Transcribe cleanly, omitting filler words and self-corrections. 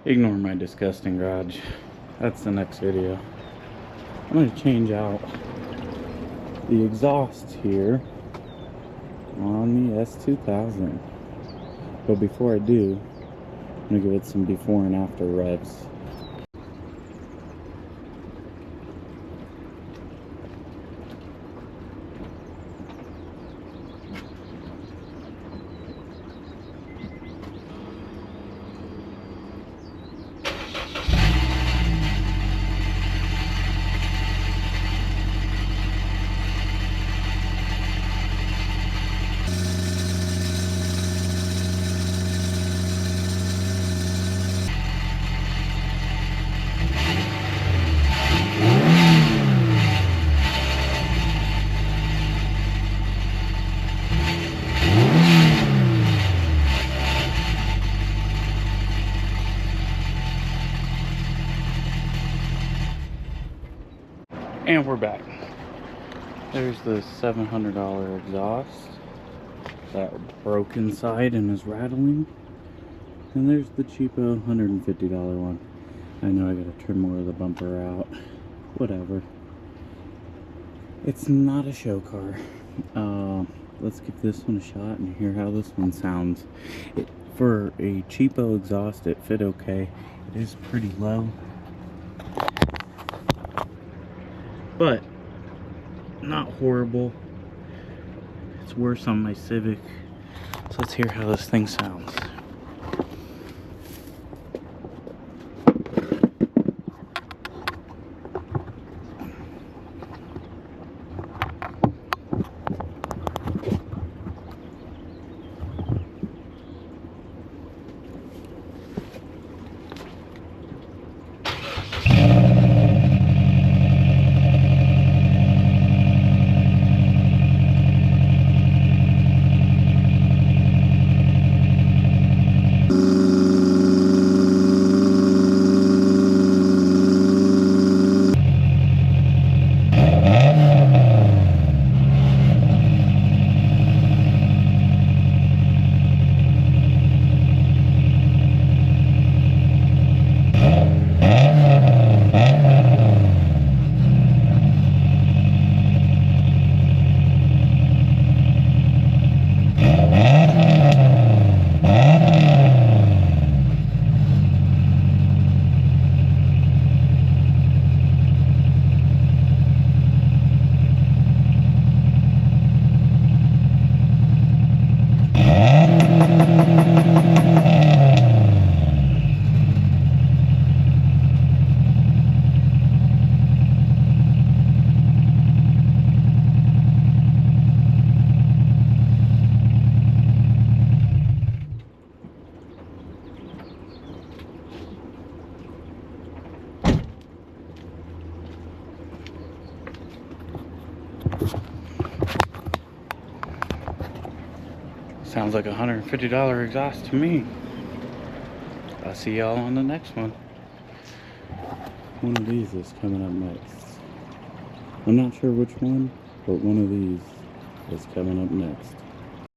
Ignore my disgusting garage. That's the next video. I'm going to change out the exhaust here on the S2000. But before I do, I'm going to give it some before and after revs. And we're back. There's the $700 exhaust that broke inside and is rattling. And there's the cheapo $150 one. I know I gotta trim more of the bumper out. Whatever. It's not a show car. Let's give this one a shot and hear how this one sounds. For a cheapo exhaust, it fit okay. It is pretty low, but not horrible. It's worse on my Civic. So let's hear how this thing sounds. Sounds like a $150 exhaust to me. I'll see y'all on the next one. One of these is coming up next. I'm not sure which one, but one of these is coming up next.